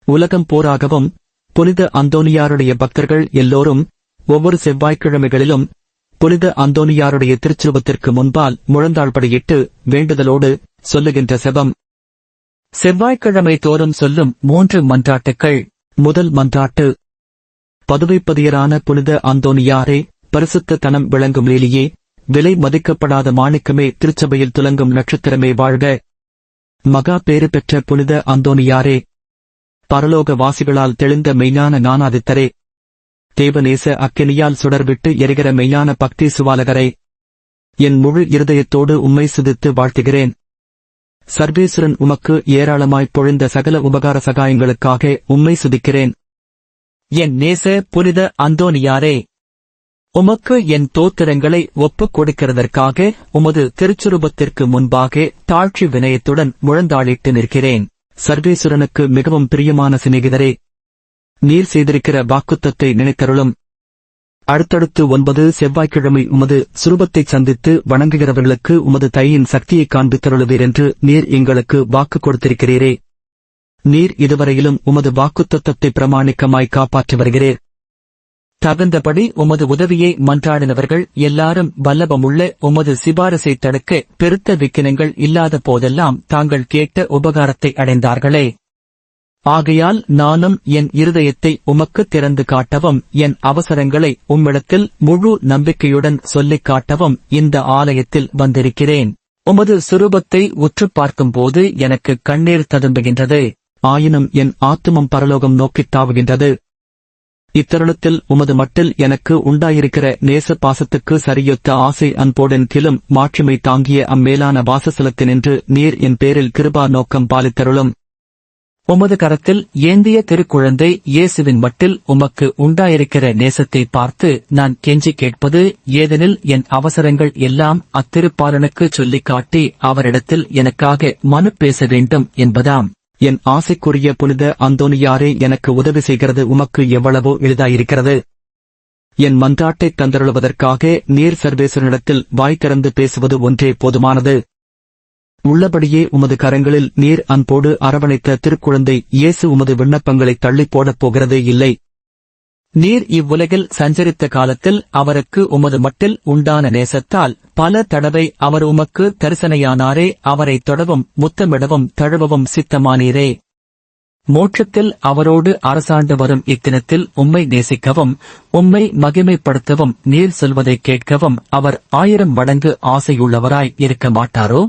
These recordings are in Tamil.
உலகம் போராகவும் புனித அந்தோனியாருடைய பக்தர்கள் எல்லோரும் ஒவ்வொரு செவ்வாய்க்கிழமைகளிலும் புனித அந்தோனியாருடைய திருச்சுருவத்திற்கு முன்பால் முழந்தாள்படியிட்டு வேண்டுதலோடு சொல்லுகின்ற செபம். செவ்வாய்க்கிழமை தோறும் சொல்லும் 3 மன்றாட்டுக்கள். முதல் மன்றாட்டு. பதுவைப்பதியரான புனித அந்தோனியாரே, பரிசுத்த தனம் விளங்கும் லீலியே, விலை மதிக்கப்படாத மாணிக்கமே, திருச்சபையில் துலங்கும் நட்சத்திரமே வாழ்க. மகா பேறு பெற்ற புனித அந்தோனியாரே, பரலோக வாசிகளால் தெளிந்த மெய்ஞான ஞானாதித்தரே, தேவநேச அக்கினியால் சுடர்விட்டு எரிகிற மெய்ஞான பக்தி சுவாலகரை, என் முழு இருதயத்தோடு உம்மை சுதித்து வாழ்த்துகிறேன். சர்வேசுரன் உமக்கு ஏராளமாய்ப் பொழிந்த சகல உபகார சகாயங்களுக்காக உம்மை சுதிக்கிறேன். என் நேச புனித அந்தோனியாரே, உமக்கு என் தோத்திரங்களை ஒப்புக் கொடுக்கிறதற்காக உமது திருச்சுரூபத்திற்கு முன்பாக தாழ்ச்சி வினயத்துடன் முழந்தாளிட்டு நிற்கிறேன். சர்வேசுரனுக்கு மிகவும் பிரியமான சிநேகிதரே, நீர் செய்திருக்கிற வாக்குத்தத்தை நினைத்தருளும். அடுத்தடுத்து 9 செவ்வாய்க்கிழமை உமது சுரூபத்தைச் சந்தித்து வணங்குகிறவர்களுக்கு உமது தையின் சக்தியைக் காண்பித்தருளுவீர் என்று நீர் எங்களுக்கு வாக்கு கொடுத்திருக்கிறீரே. நீர் இதுவரையிலும் உமது வாக்குத்தத்தத்தை பிரமாணிக்கமாய் காப்பாற்றி வருகிறீர். தகுந்தபடி உமது உதவியை மன்றாடினவர்கள் எல்லாரும் வல்லபமுள்ள உமது சிபாரசை தடுக்க பெருத்த விக்கினங்கள் இல்லாத போதெல்லாம் தாங்கள் கேட்ட உபகாரத்தை அடைந்தார்களே. ஆகையால் நானும் என் இருதயத்தை உமக்கு திறந்து காட்டவும் என் அவசரங்களை உம்மிடத்தில் முழு நம்பிக்கையுடன் சொல்லிக் காட்டவும் இந்த ஆலயத்தில் வந்திருக்கிறேன். உமது சுரூபத்தை உற்றுப் பார்க்கும்போது எனக்கு கண்ணீர் ததும்புகின்றது. ஆயினும் என் ஆத்துமம் பரலோகம் நோக்கித் தாவுகின்றது. இத்தருணத்தில் உமது மட்டில் எனக்கு உண்டாயிருக்கிற நேச பாசத்துக்கு சரியொத்த ஆசை அன்போடன் கிளும் மாட்சிமை தாங்கிய அம்மேலான வாசஸ்தலத்தினின்று நீர் என் பேரில் கிருபா நோக்கம் பாலித்தருளும். உமது கரத்தில் ஏந்திய திருக்குழந்தை இயேசுவின் மட்டில் உமக்கு உண்டாயிருக்கிற நேசத்தை பார்த்து நான் கெஞ்சி கேட்பது ஏதெனில் என் அவசரங்கள் எல்லாம் அத்திருப்பாலனுக்கு சொல்லிக் காட்டி அவரிடத்தில் எனக்காக மனு பேச வேண்டும் என்பதாம். என் ஆசைக்குரிய புனித அந்தோனியாரே, எனக்கு உதவி செய்கிறது உமக்கு எவ்வளவோ எளிதாயிருக்கிறது. என் மன்றாட்டை தந்தருளுவதற்காக நீர் சர்வேஸ்வரனிடத்தில் வாய் திறந்து பேசுவது ஒன்றே போதுமானது. உள்ளபடியே உமது கரங்களில் நீர் அன்போடு அரவணைத்த திருக்குழந்தை இயேசு உமது விண்ணப்பங்களை தள்ளிப் போடப் போகிறதே இல்லை. நீர் இவ்வுலகில் சஞ்சரித்த காலத்தில் அவருக்கு உமது மட்டில் உண்டான நேசத்தால் பல தடவை அவர் உமக்கு தரிசனையானாரே. அவரை தொடவும் முத்தமிடவும் தழுவவும் சித்தமானீரே. மோட்சத்தில் அவரோடு அரசாண்டு வரும் இத்தினத்தில் உம்மை நேசிக்கவும் உம்மை மகிமைப்படுத்தவும் நீர் சொல்வதைக் கேட்கவும் அவர் 1000 மடங்கு ஆசையுள்ளவராய் இருக்க மாட்டாரோ?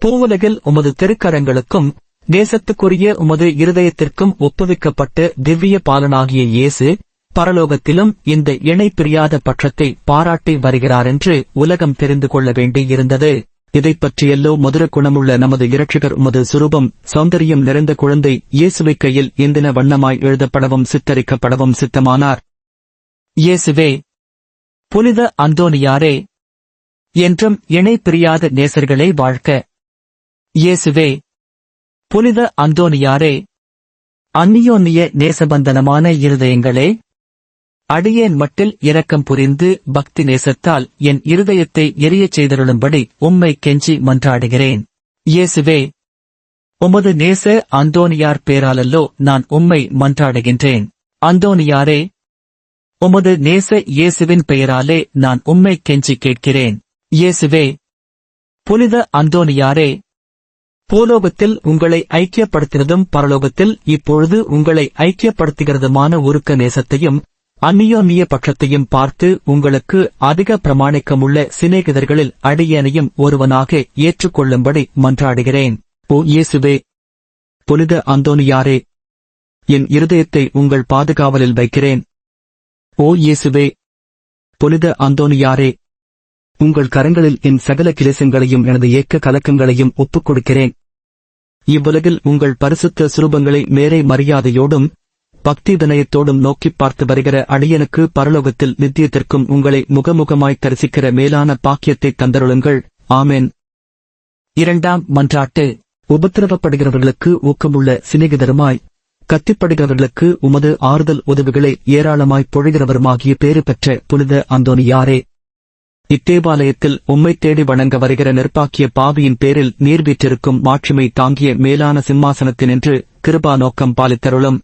பூவுலகில் உமது திருக்கரங்களுக்கும் நேசத்துக்குரிய உமது இருதயத்திற்கும் ஒப்புவிக்கப்பட்ட திவ்ய பாலனாகிய இயேசு பரலோகத்திலும் இந்த இணை பிரியாத பட்சத்தை பாராட்டி வருகிறாரென்று உலகம் தெரிந்து கொள்ள வேண்டியிருந்தது. இதைப் பற்றியெல்லோ மதுர குணமுள்ள நமது இரட்சகர் உமது சுரூபம் சௌந்தரியம் நிறைந்த குழந்தை இயேசுவை கையில் ஏந்தின வண்ணமாய் எழுதப்படவும் சித்தரிக்கப்படவும் சித்தமானார். இயேசுவே, புனித அந்தோனியாரே, என்றும் இணை பிரியாத நேசர்களே வாழ்க. இயேசுவே, புனித அந்தோனியாரே, அந்நியோன்னிய நேசபந்தனமான இருதயங்களே, அடியேன் மட்டில் இரக்கம் புரிந்து பக்தி நேசத்தால் என் இருதயத்தை எரியச் செய்தருளும்படி உம்மை கெஞ்சி மன்றாடுகிறேன். இயேசுவே, உமது நேச அந்தோனியார் பேராலல்லோ நான் உம்மை மன்றாடுகின்றேன். அந்தோனியாரே, உமது நேச இயேசுவின் பெயராலே நான் உம்மை கெஞ்சி கேட்கிறேன். இயேசுவே, புனித அந்தோனியாரே, பூலோகத்தில் உங்களை ஐக்கியப்படுத்தினதும் பரலோகத்தில் இப்பொழுது உங்களை ஐக்கியப்படுத்துகிறதுமான உருக்க நேசத்தையும் அந்நியோன்னிய பட்சத்தையும் பார்த்து உங்களுக்கு அதிக பிரமாணிக்கமுள்ள சிநேகிதர்களில் அடியேனையும் ஒருவனாக ஏற்றுக்கொள்ளும்படி மன்றாடுகிறேன். ஓ இயேசுவே, புனித அந்தோனியாரே, என் இருதயத்தை உங்கள் பாதுகாவலில் வைக்கிறேன். ஓ இயேசுவே, புனித அந்தோனியாரே, உங்கள் கரங்களில் என் சகல கிளேசங்களையும் எனது ஏக்க கலக்கங்களையும் ஒப்புக் கொடுக்கிறேன். இவ்வுலகில் உங்கள் பரிசுத்த சுரூபங்களை மேரை மரியாதையோடும் பக்தி வினயத்தோடும் நோக்கிப் பார்த்து வருகிற அடியனுக்கு பரலோகத்தில் நித்தியத்திற்கும் உங்களை முகமுகமாய் தரிசிக்கிற மேலான பாக்கியத்தை தந்தருளுங்கள். ஆமென். 2ஆம் மன்றாட்டு. உபத்திரவப்படுகிறவர்களுக்கு ஊக்கமுள்ள சிநேகிதருமாய் கத்திப்படுகிறவர்களுக்கு உமது ஆறுதல் உதவிகளை ஏராளமாய் பொழிகிறவருமாகிய பேறு பெற்ற புனித அந்தோனியாரே, இத்தேவாலயத்தில் உம்மை தேடி வணங்க வருகிற நிற்பாக்கிய பாவியின் பேரில் நீர் வீற்றிருக்கும் மாட்சிமை தாங்கிய மேலான சிம்மாசனத்தினின்று கிருபா நோக்கம் பாலித்தருளும்.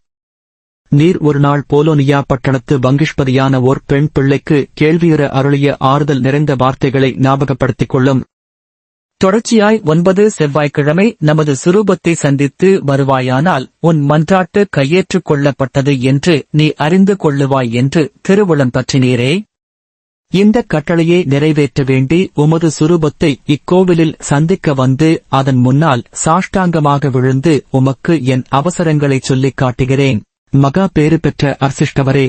நீர் ஒருநாள் போலோனியா பட்டணத்து வங்கிஷ்பதியான ஓர் பெண் பிள்ளைக்கு கேள்வியுற அருளிய ஆறுதல் நிறைந்த வார்த்தைகளை ஞாபகப்படுத்திக் கொள்ளும். தொடர்ச்சியாய் 9 செவ்வாய்க்கிழமை நமது சுரூபத்தை சந்தித்து வருவாயானால் உன் மன்றாட்டு கையேற்றுக் கொள்ளப்பட்டது என்று நீ அறிந்து கொள்ளுவாய் என்று திருவுளம் பற்றினீரே. இந்த கட்டளையை நிறைவேற்ற வேண்டி உமது சுரூபத்தை இக்கோவிலில் சந்திக்க வந்து அதன் முன்னால் சாஷ்டாங்கமாக விழுந்து உமக்கு என் அவசரங்களைச் சொல்லிக் காட்டுகிறேன். மகா பேறு பெற்ற அர்சிஷ்டவரே,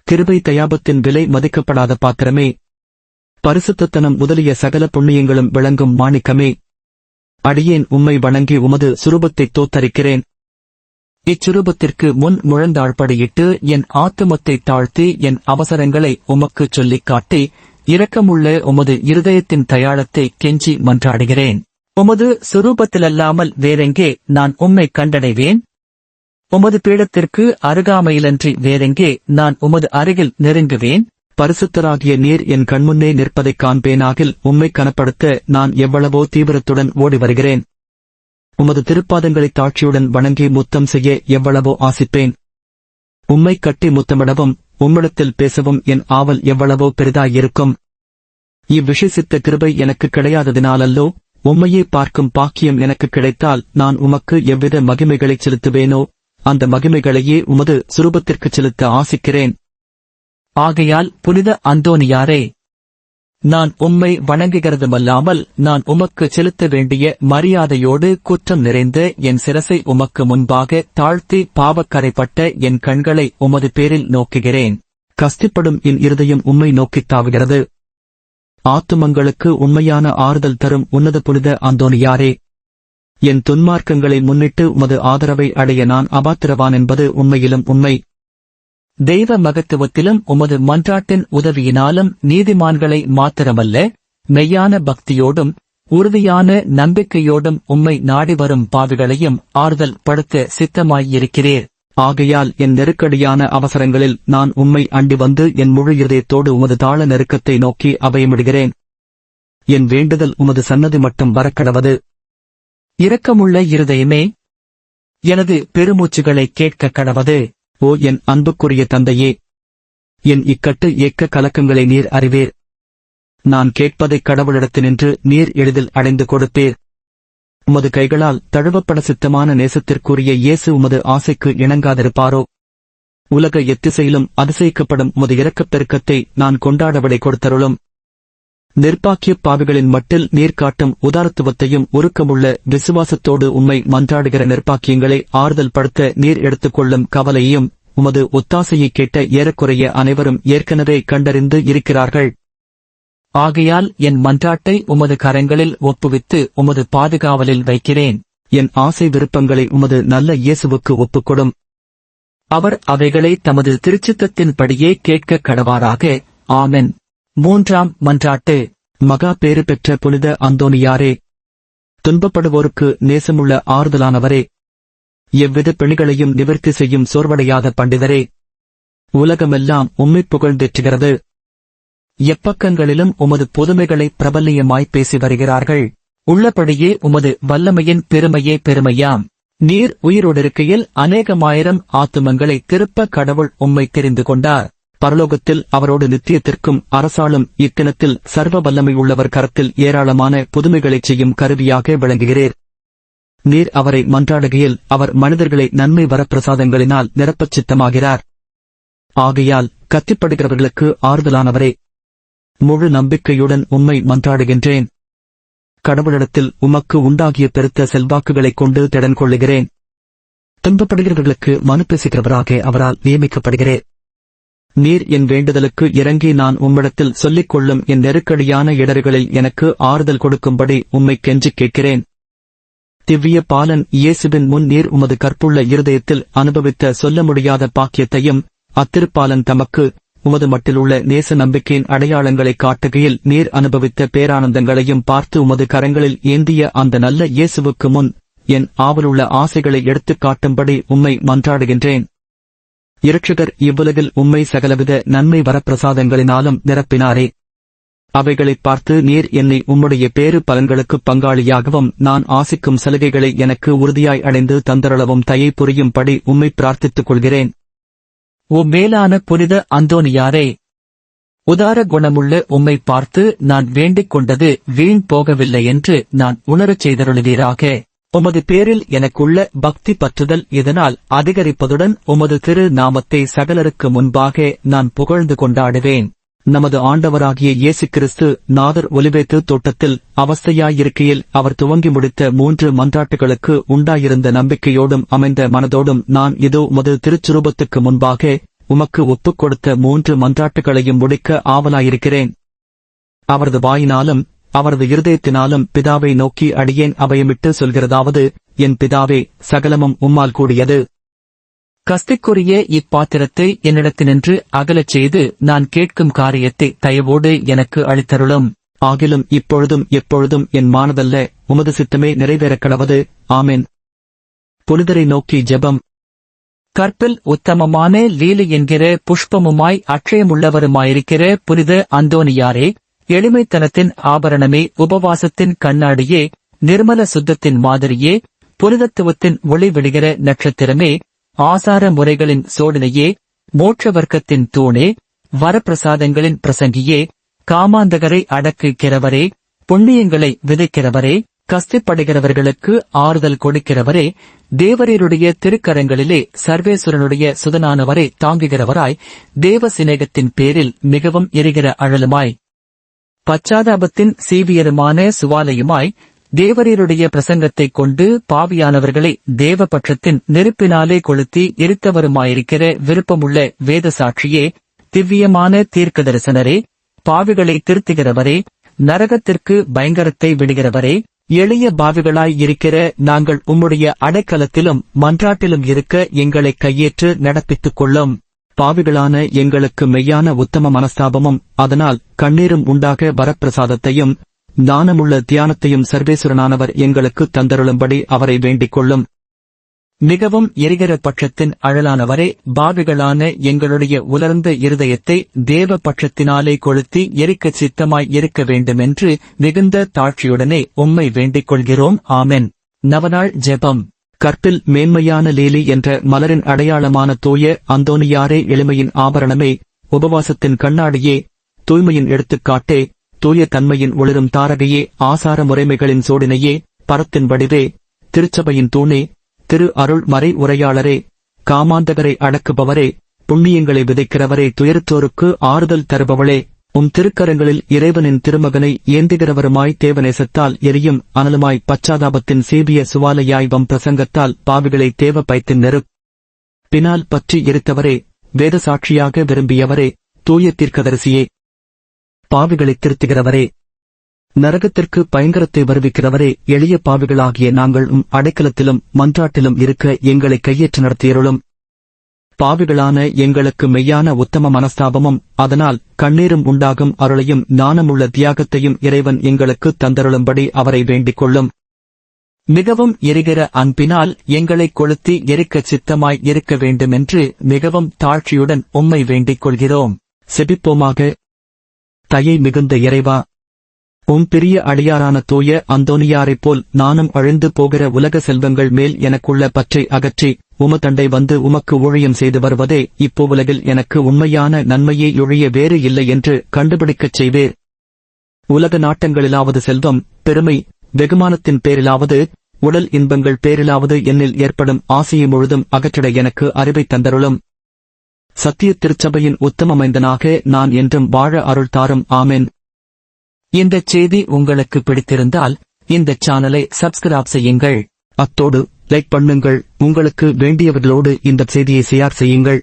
கிருபை தயாபத்தின் விலை மதிக்கப்படாத பாத்திரமே, பரிசுத்தத்தனம் முதலிய சகல புண்ணியங்களும் விளங்கும் மாணிக்கமே, அடியேன் உம்மை வணங்கி உமது சுரூபத்தைத் தோத்தரிக்கிறேன். இச்சுரூபத்திற்கு முன் முழந்தாழ்படியிட்டு என் ஆத்துமத்தை தாழ்த்தி என் அவசரங்களை உமக்குச் சொல்லிக் காட்டி இரக்கமுள்ள உமது இருதயத்தின் தயாளத்தை கெஞ்சி மன்றாடுகிறேன். உமது சுரூபத்திலல்லாமல் வேறெங்கே நான் உம்மை கண்டடைவேன்? உமது பீடத்திற்கு அருகாமையிலன்றி வேறெங்கே நான் உமது அருகில் நெருங்குவேன்? பரிசுத்தராகிய நீர் என் கண்முன்னே நிற்பதைக் காண்பேனாகில் உம்மை கனப்படுத்த நான் எவ்வளவோ தீவிரத்துடன் ஓடி வருகிறேன். உமது திருப்பாதங்களை தாட்சியுடன் வணங்கி முத்தம் செய்ய எவ்வளவோ ஆசிப்பேன். உம்மை கட்டி முத்தமிடவும் உம்மிடத்தில் பேசவும் என் ஆவல் எவ்வளவோ பெரிதாயிருக்கும். இவ்விஷசித்த கிருபை எனக்கு கிடையாததினாலல்லோ, உம்மையே பார்க்கும் பாக்கியம் எனக்கு கிடைத்தால் நான் உமக்கு எவ்வித மகிமைகளைச் செலுத்துவேனோ அந்த மகிமைகளையே உமது சுரூபத்திற்குச் செலுத்த ஆசிக்கிறேன். ஆகையால் புனித அந்தோனியாரே, நான் உம்மை வணங்குகிறதுமல்லாமல் நான் உமக்கு செலுத்த வேண்டிய மரியாதையோடு குற்றம் நிறைந்த என் சிரசை உமக்கு முன்பாக தாழ்த்தி பாவக்கரைப்பட்ட என் கண்களை உமது பேரில் நோக்குகிறேன். கஸ்திப்படும் என் இருதயம் உம்மை நோக்கித் தாவுகிறது. ஆத்துமங்களுக்கு உண்மையான ஆறுதல் தரும் உன்னத புனித அந்தோனியாரே, என் துன்மார்க்கங்களை முன்னிட்டு உமது ஆதரவை அடைய நான் அபாத்திரவான் என்பது உண்மையிலும் உண்மை. தெய்வ மகத்துவத்திலும் உமது மன்றாட்டின் உதவியினாலும் நீதிமான்களை மாத்திரமல்ல, மெய்யான பக்தியோடும் உறுதியான நம்பிக்கையோடும் உம்மை நாடி வரும் பாவிகளையும் ஆறுதல் படுத்த சித்தமாயிருக்கிறீர். ஆகையால் என் நெருக்கடியான அவசரங்களில் நான் உம்மை அண்டி வந்து என் முழு இதயத்தோடு உமது தாழ நெருக்கத்தை நோக்கி அபயமிடுகிறேன். என் வேண்டுதல் உமது சன்னதி மட்டும் வரக்கடவது. இரக்கமுள்ள இருதயமே, எனது பெருமூச்சுகளை கேட்க கடவது. ஓ என் அன்புக்குரிய தந்தையே, என் இக்கட்டு ஏக்க கலக்கங்களை நீர் அறிவீர். நான் கேட்பதைக் கடவுளிடத்தினின்று நீர் எளிதில் அடைந்து கொடுப்பீர். உமது கைகளால் தழுவப்பட சித்தமான நேசத்திற்குரிய இயேசு உமது ஆசைக்கு இணங்காதிருப்பாரோ? உலக எத்திசையிலும் அதிசயிக்கப்படும் உமது இரக்கப் பெருக்கத்தை நான் கொண்டாடவிடை கொடுத்தருளும். நிர்பாக்கியப் பாவிகளின் மட்டில் நீர் காட்டும் உதாரத்துவத்தையும் உருக்கமுள்ள விசுவாசத்தோடு உம்மை மன்றாடுகிற நிர்பாக்கியங்களை ஆறுதல் படுத்த நீர் எடுத்துக்கொள்ளும் கவலையையும் உமது ஒத்தாசையை கேட்ட ஏறக்குறைய அனைவரும் ஏற்கனவே கண்டறிந்து இருக்கிறார்கள். ஆகையால் என் மன்றாட்டை உமது கரங்களில் ஒப்புவித்து உமது பாதுகாவலில் வைக்கிறேன். என் ஆசை விருப்பங்களை உமது நல்ல இயேசுவுக்கு ஒப்புக்கொடும். அவர் அவைகளை தமது திருச்சித்தத்தின்படியே கேட்க கடவாராக. ஆமென். 3ஆம் மன்றாட்டு. மகா பேறு பெற்ற புனித அந்தோனியாரே, துன்பப்படுவோருக்கு நேசமுள்ள ஆறுதலானவரே, எவ்வித பிணிகளையும் நிவர்த்தி செய்யும் சோர்வடையாத பண்டிதரே, உலகமெல்லாம் உம்மைப் புகழ்ந்தேற்றுகிறது. எப்பக்கங்களிலும் உமது புதுமைகளை பிரபல்யமாய் பேசி வருகிறார்கள். உள்ளபடியே உமது வல்லமையின் பெருமையே பெருமையாம். நீர் உயிரோடிருக்கையில் அநேகமாயிரம் ஆத்துமங்களை திருப்ப கடவுள் உம்மை தெரிந்து கொண்டார். பரலோகத்தில் அவரோடு நித்தியத்திற்கும் அரசாளும் இத்தினத்தில் சர்வ வல்லமை உள்ளவர் கரத்தில் ஏராளமான புதுமைகளைச் செய்யும் கருவியாக விளங்குகிறீர். நீர் அவரை மன்றாடுகையில் அவர் மனிதர்களை நன்மை வரப்பிரசாதங்களினால் நிரப்பச் சித்தமாகிறார். ஆகையால் கத்திப்படுகிறவர்களுக்கு ஆறுதலானவரே, முழு நம்பிக்கையுடன் உம்மை மன்றாடுகின்றேன். கடவுளிடத்தில் உமக்கு உண்டாகிய பெருத்த செல்வாக்குகளைக் கொண்டு திடன் கொள்ளுகிறேன். துன்பப்படுகிறவர்களுக்கு மனு பேசுகிறவராக அவரால் நியமிக்கப்படுகிறேன். நீர் என் வேண்டுதலுக்கு இறங்கி நான் உம்மிடத்தில் சொல்லிக் கொள்ளும் என் நெருக்கடியான இடர்களில் எனக்கு ஆறுதல் கொடுக்கும்படி உம்மை கெஞ்சிக் கேட்கிறேன். திவ்ய பாலன் இயேசுவின் முன் நீர் உமது கற்புள்ள இருதயத்தில் அனுபவித்த சொல்ல முடியாத பாக்கியத்தையும் அத்திருப்பாலன் தமக்கு உமது மட்டிலுள்ள நேச நம்பிக்கையின் அடையாளங்களைக் காட்டுகையில் நீர் அனுபவித்த பேரானந்தங்களையும் பார்த்து உமது கரங்களில் ஏந்திய அந்த நல்ல இயேசுவுக்கு முன் என் ஆவலுள்ள ஆசைகளை எடுத்துக் காட்டும்படி உம்மை மன்றாடுகின்றேன். இரட்சகர் இவ்வுலகில் உம்மை சகலவித நன்மை வரப்பிரசாதங்களினாலும் நிரப்பினாரே. அவைகளைப் பார்த்து நீர் என்னை உம்முடைய பேறு பலன்களுக்குப் பங்காளியாகவும் நான் ஆசிக்கும் சலுகைகளை எனக்கு உறுதியாய் அடைந்து தந்தரளவும் தயை புரியும்படி உம்மை பிரார்த்தித்துக் கொள்கிறேன். ஓ மேலான புனித அந்தோனியாரே, உதார குணமுள்ள உம்மை பார்த்து நான் வேண்டிக் கொண்டது வீண் போகவில்லை என்று நான் உணரச் செய்தருளுவீராக. உமது பேரில் எனக்குள்ள பக்தி பற்றுதல் இதனால் அதிகரிப்பதுடன் உமது திரு நாமத்தை சகலருக்கு முன்பாக நான் புகழ்ந்து கொண்டாடுவேன். நமது ஆண்டவராகிய இயேசு கிறிஸ்து நாதர் ஒலிவேத்து தோட்டத்தில் அவஸ்தையாயிருக்கையில் அவர் துவங்கி முடித்த 3 மன்றாட்டுகளுக்கு உண்டாயிருந்த நம்பிக்கையோடும் அமைந்த மனதோடும் நான் இதோ உமது திருச்சுரூபத்துக்கு முன்பாக உமக்கு ஒப்புக் கொடுத்த 3 மன்றாட்டுகளையும் முடிக்க ஆவலாயிருக்கிறேன். அவரது வாயினாலும் அவரது இருதயத்தினாலும் பிதாவை நோக்கி அடியேன் அபயமிட்டு சொல்கிறதாவது, என் பிதாவே, சகலமும் உம்மால் கூடியது. கஸ்திக்குரிய இப்பாத்திரத்தை என்னிடத்தினின்று அகலச் செய்து நான் கேட்கும் காரியத்தை தயவோடு எனக்கு அளித்தருளும். ஆகிலும் இப்பொழுதும் எப்பொழுதும் என் மானதல்ல, உமது சித்தமே நிறைவேறக் கடவது. ஆமென். புனிதரை நோக்கி ஜெபம். கற்பில் உத்தமமான லீலி என்கிற புஷ்பமுமாய் அட்சயமுள்ளவருமாயிருக்கிற புனித அந்தோனியாரே, எளிமைத்தனத்தின் ஆபரணமே, உபவாசத்தின் கண்ணாடியே, நிர்மல சுத்தத்தின் மாதிரியே, புனிதத்துவத்தின் ஒளி விடுகிற நட்சத்திரமே, ஆசார முறைகளின் சோடனையே, மோட்ச வர்க்கத்தின் தூணே, வரப்பிரசாதங்களின் பிரசங்கியே, காமாந்தகரை அடக்குகிறவரே, புண்ணியங்களை விதைக்கிறவரே, கஸ்திப்படுகிறவர்களுக்கு ஆறுதல் கொடுக்கிறவரே, தேவரீருடைய திருக்கரங்களிலே சர்வேசுரனுடைய சுதனானவரை தாங்குகிறவராய், தேவ சிநேகத்தின் பேரில் மிகவும் எரிகிற அழலுமாய், பச்சாதாபத்தின் சீவியருமான சுவாலையுமாய், தேவரீருடைய பிரசங்கத்தைக் கொண்டு பாவியானவர்களை தேவபட்சத்தின் நெருப்பினாலே கொளுத்தி எரித்தவருமாயிருக்கிற விருப்பமுள்ள வேத சாட்சியே, திவ்யமான தீர்க்க தரிசனரே, பாவிகளை திருத்துகிறவரே, நரகத்திற்கு பயங்கரத்தை விடுகிறவரே, எளிய பாவிகளாய் இருக்கிற நாங்கள் உம்முடைய அடைக்கலத்திலும் மன்றாட்டிலும் இருக்க எங்களை கையேற்று நடப்பித்துக் கொள்ளும். பாவிகளான எங்களுக்கு மெய்யான உத்தம மனஸ்தாபமும் அதனால் கண்ணீரும் உண்டாக வரப்பிரசாதத்தையும் ஞானமுள்ள தியானத்தையும் சர்வேசுரனானவர் எங்களுக்கு தந்தருளும்படி அவரை வேண்டிக் கொள்ளும். மிகவும் எரிகிற பட்சத்தின் அழலானவரே, பாவிகளான எங்களுடைய உலர்ந்த இருதயத்தை தேவ பட்சத்தினாலே கொளுத்தி எரிக்கச் சித்தமாய் இருக்க வேண்டுமென்று மிகுந்த தாழ்ச்சியுடனே உம்மை வேண்டிக் கொள்கிறோம். ஆமென். நவநாள் ஜெபம். கற்பில் மேன்மையான லீலி என்ற மலரின் அடையாளமான தூய அந்தோனியாரே, எளிமையின் ஆபரணமே, உபவாசத்தின் கண்ணாடியே, தூய்மையின் எடுத்துக்காட்டே, தூய தன்மையின் ஒளிரும் தாரகையே, ஆசார முறைமைகளின் சோடினையே, பரத்தின் வடிவே, திருச்சபையின் தூணே, திரு அருள் மறை உரையாளரே, காமாந்தகரை அடக்குபவரே, புண்ணியங்களை விதைக்கிறவரே, துயரத்தோருக்கு ஆறுதல் தருபவளே, உம் திருக்கரங்களில் இறைவனின் திருமகனை ஏந்துகிறவருமாய், தேவநேசத்தால் எரியும் அனலுமாய், பச்சாதாபத்தின் சீபிய சுவாலையாய், வம் பிரசங்கத்தால் பாவிகளை தேவ பைத்தின் பினால் பற்றி எரித்தவரே, வேத சாட்சியாக விரும்பியவரே, தூய தீர்க்கதரிசியே, பாவிகளை திருத்துகிறவரே, நரகத்திற்கு பயங்கரத்தை வருவிக்கிறவரே, எளிய பாவிகளாகிய நாங்கள் அடைக்கலத்திலும் மன்றாட்டிலும் இருக்க எங்களை கையேற்று நடத்தியருளும். பாவிகளான எங்களுக்கு மெய்யான உத்தம மனஸ்தாபமும் அதனால் கண்ணீரும் உண்டாகும் அருளையும் ஞானமுள்ள தியாகத்தையும் இறைவன் எங்களுக்கு தந்தருளும்படி அவரை வேண்டிக் கொள்ளும். மிகவும் எரிகிற அன்பினால் எங்களை கொளுத்தி எரிக்கச் சித்தமாய் இருக்க வேண்டுமென்று மிகவும் தாழ்ச்சியுடன் உம்மை வேண்டிக் கொள்கிறோம். செபிப்போமாக. தயை மிகுந்த இறைவா, உம் பெரிய அடியாரான தூய அந்தோனியாரைப் போல் நானும் அழிந்து போகிற உலக செல்வங்கள் மேல் எனக்குள்ள பற்றை அகற்றி உமதண்டை வந்து உமக்கு ஊழியம் செய்து வருவதே இப்போவுலகில் எனக்கு உண்மையான நன்மையை ஒழிய வேறு இல்லை என்று கண்டுபிடிக்கச் செய்வேர். உலக நாட்டங்களிலாவது செல்வம், பெருமை, வெகுமானத்தின் பேரிலாவது, உடல் இன்பங்கள் பேரிலாவது என்னில் ஏற்படும் ஆசையை முழுதும் அகற்றிட எனக்கு அறிவை தந்தருளும். சத்திய திருச்சபையின் உத்தமமைந்தனாக நான் என்றும் வாழ அருள் தாரும். ஆமென். இந்தச் செய்தி உங்களுக்கு பிடித்திருந்தால் இந்த சேனலை சப்ஸ்கிரைப் செய்யுங்கள். அத்தோடு லைக் பண்ணுங்கள். உங்களுக்கு வேண்டியவர்களோடு இந்த செய்தியை ஷேர் செய்யுங்கள்.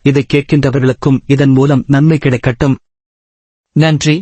இதை கேட்கின்றவர்களுக்கும் இதன் மூலம் நன்மை கிடைக்கட்டும். நன்றி.